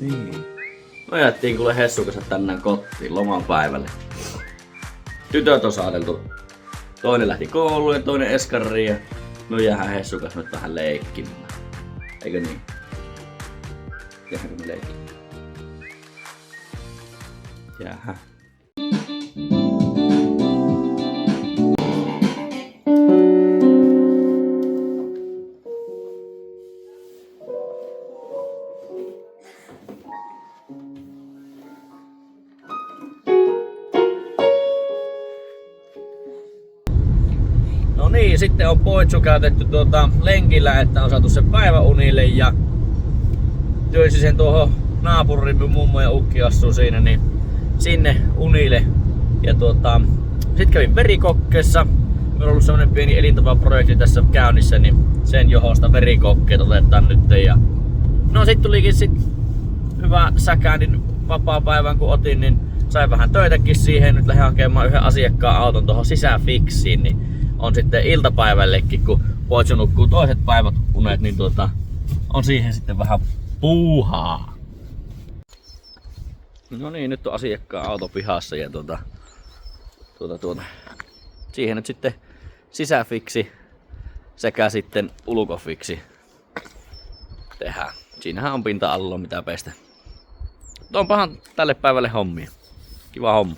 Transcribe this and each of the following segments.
Niin. No jättiin kuule Hessun kanssa tänään kotiin lomapäivälle. Tytöt on saateltu. Toinen lähti kouluun ja toinen eskariin ja me jäähän Hessun kanssa nyt vähän leikkimään. Eikö niin? Jäähänkö me leikkimään? Jäähän. No niin, sitten on poitsu käytetty lenkillä, että on saatu se päiväunille ja työsi sen tuohon naapurimme mummo ja ukki asuu siinä, niin sinne unille. Ja sit kävin verikokkeessa. Meillä on ollut semmonen pieni elintapaprojekti tässä käynnissä, niin sen johdosta verikokkeet otetaan nyt. Ja no sit tulikin hyvä säkändin vapaa-päivän kun otin, niin sain vähän töitäkin siihen. Nyt lähdin hakemaan yhden asiakkaan auton tuohon sisäfiksiin, niin on sitten iltapäivällekin, kun poitsu nukkuu toiset päivät unet, niin on siihen sitten vähän puuhaa. No niin, nyt on asiakkaan auto pihassa ja siihen nyt sitten sisäfiksi sekä sitten ulkofiksi tehdään. Siinähän on pinta-alalla mitä pestä. Mutta onpahan tälle päivälle hommia. Kiva homma.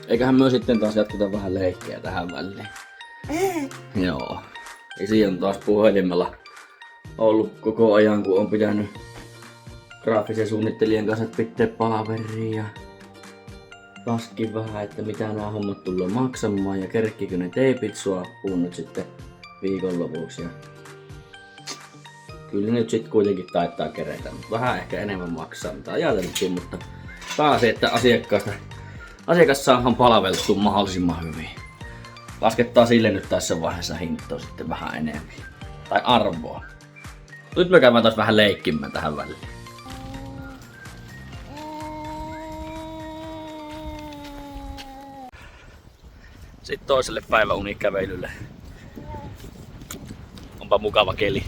Eiköhän myös sitten taas jatketa vähän leikkiä tähän väliin. Joo. Ja siinä on taas puhelimella ollut koko ajan, kun on pitänyt graafisen suunnittelijan kanssa pitää palaveria ja laskin vähän, että mitä nämä hommat tulee maksamaan ja kerkkikö ne teipit suappuun nyt sitten viikonlopuksi. Ja kyllä nyt sitten kuitenkin taittaa kerätä, mutta vähän ehkä enemmän maksaa mitä ajatelluttiin, mutta pääsi, että asiakas saadaan palveltua mahdollisimman hyvin. Laskettaa sille nyt tässä vaiheessa hintoa sitten vähän enemmän. Tai arvoa. Nyt me käydään taas vähän leikkimään tähän väliin. Sitten toiselle päiväunikävelylle. Onpa mukava keli.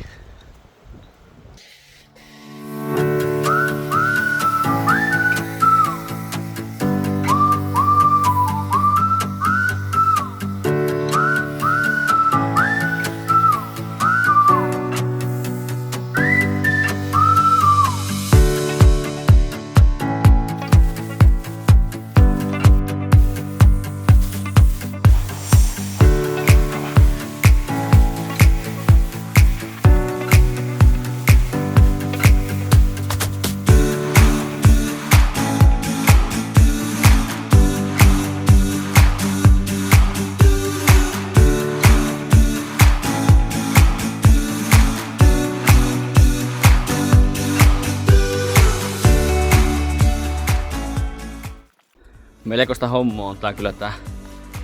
Melkoista hommaa on tää kyllä tää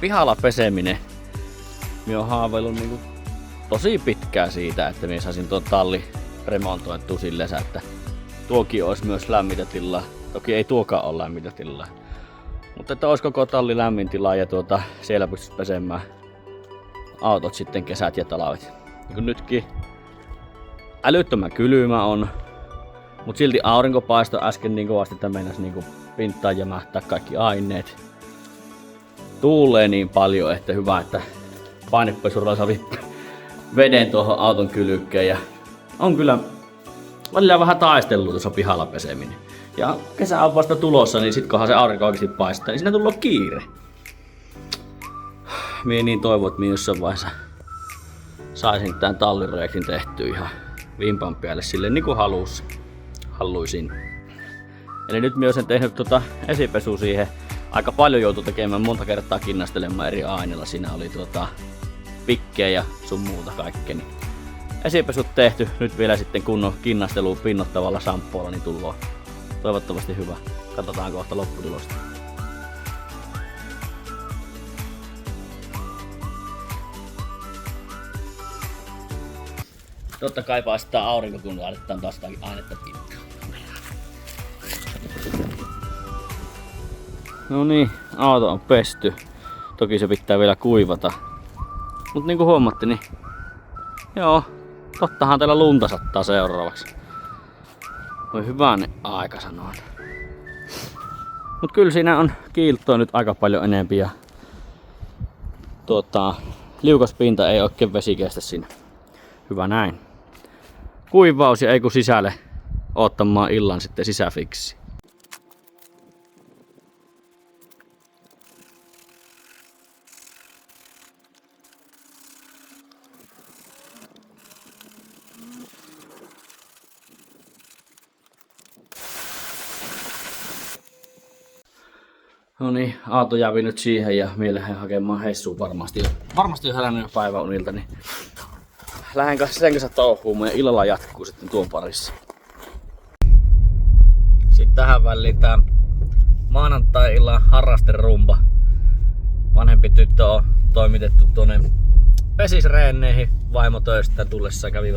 pihalla peseminen. Minä oon haaveillut niinku tosi pitkään siitä, että minä saisin tuon talli remontoitua sillensä, että tuokin olisi myös lämmintä tilaa. Toki ei tuokaan ole lämmintä tilaa. Mutta että olisi koko talli lämmin tilaa ja siellä pystyisi pesemään autot sitten kesät ja talvet. Niin kuin nytkin älyttömän kylmä on. Mut silti aurinko paistoi äsken niin kovasti, että meinasi niinku pintaan jämähtää kaikki aineet. Tuulee niin paljon, että hyvä, että painepesurilla saa veden tuohon auton kylkeen. Ja on kyllä välillä vähän taistellut tuossa pihalla peseminen. Ja kesä on vasta tulossa, niin sit kunhan se aurinko oikeesti paistaa, niin siinä tulee kiire. Mie niin toivon, että mie jossain vaiheessa saisin tän talliprojektin tehtyä ihan vimpan päälle silleen niin kuin haluisin. Eli nyt minä olen tehnyt esipesua siihen. Aika paljon joutui tekemään monta kertaa kinnastelemaan eri aineilla. Siinä oli pikkejä ja sun muuta kaikkea. Niin esipesut tehty. Nyt vielä sitten kunnon kinnastelu pinnottavalla shampoolla niin tullaan toivottavasti hyvä. Katsotaan kohta lopputulosta. Totta kai paistaa aurinko, kun laitetaan taas jotakin ainetta pintaan. No niin, auto on pesty. Toki se pitää vielä kuivata. Mut niinku huomatte, niin Joo, tottahan teillä lunta sattaa seuraavaksi. Voi hyvänen aika sanoa. Mut kyllä siinä on kiiltoa nyt aika paljon enempi ja liukas pinta ei oikein vesi kestä siinä. Hyvä näin. Kuivaus ja ei kun sisälle oottamaan illan sitten sisäfiksi. No niin, Aato jäävi nyt siihen ja mie lähden hakemaan Hessuun varmasti jo herännyt päiväunilta, niin lähden kanssa sen kanssa touhuumaan ja illalla jatkuu sitten tuon parissa. Sitten tähän väliin tää maanantai-illan harrasterumba. Vanhempi tyttö on toimitettu tuonne pesisreeneihin vaimo töistä tullessa, kävi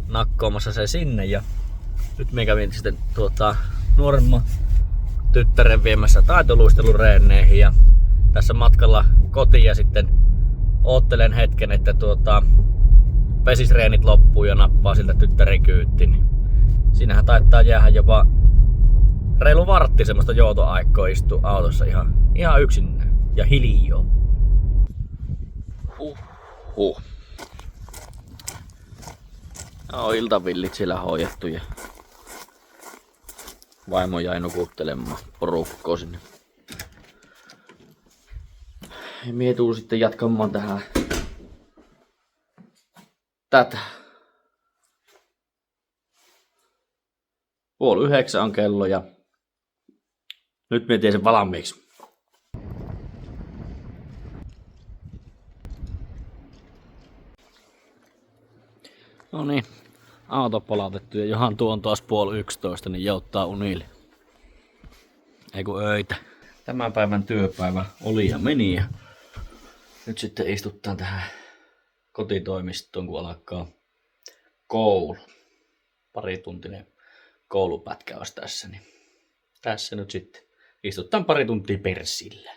nakkoomassa se sinne ja nyt me kävin sitten nuoremman tyttären viemässä taitoluistelureeneihin ja tässä matkalla kotiin ja sitten oottelen hetken, että pesisreenit loppuu ja nappaa siltä tyttären kyyttiin. Siinähän taittaa jäädä jopa reilu vartti semmoista joutoaikkoa istua autossa ihan yksin ja hiljaa. No, iltavillit siellä hoidettu ja vaimo jäi nukuttelemaan porukkoa sinne. Ja mie tuun sitten jatkamaan tätä. 8:30 on kello ja nyt mie teen sen valmiiksi. No niin, auto palautettu ja johan tuon taas 10:30, niin jouttaa unille. Ei kun öitä. Tämän päivän työpäivä oli ja meni ja nyt sitten istuttaan tähän kotitoimistoon, kun alkaa koulu. Parituntinen koulupätkä olisi tässä, niin tässä nyt sitten istuttaan pari tuntia persillä.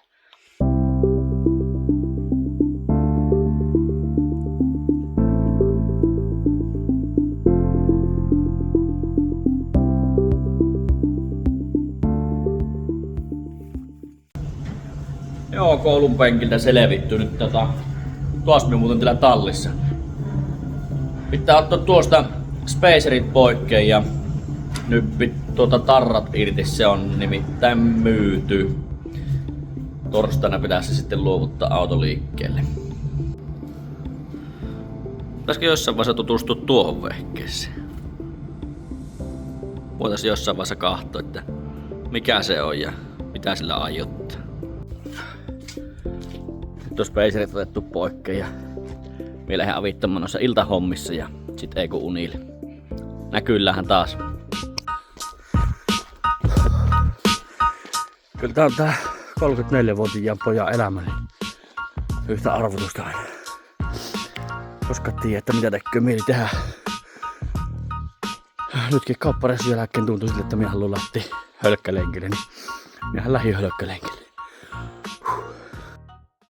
Joo, koulun penkiltä selvitty nyt tuossa me muuten täällä tallissa. Pitää ottaa tuosta spacerit poikkeen ja nyt tarrat irti, se on nimittäin myyty. Torstaina pitäisi sitten luovuttaa auto liikkeelle. Pitäisikö jossain vaiheessa tutustua tuohon vehkeeseen? Voitaisiin jossain vaiheessa katsoa, että mikä se on ja mitä sillä aiottaa. Nyt on spacerit otettu poikkeen ja me lähden avittamaan noissa iltahommissa ja sit ei kun unille. Näkyyllähän taas. Kyllä tää on tää 34-vuotiaan pojan elämä, niin yhtä arvotusta aina. Koska tiedä, että mitä tekee mieli tehdä. Nytkin kauppareissun jälkeen tuntui sille, että minä haluan lähteä hölkkälenkille, niin minähän lähdin hölkkälenkille.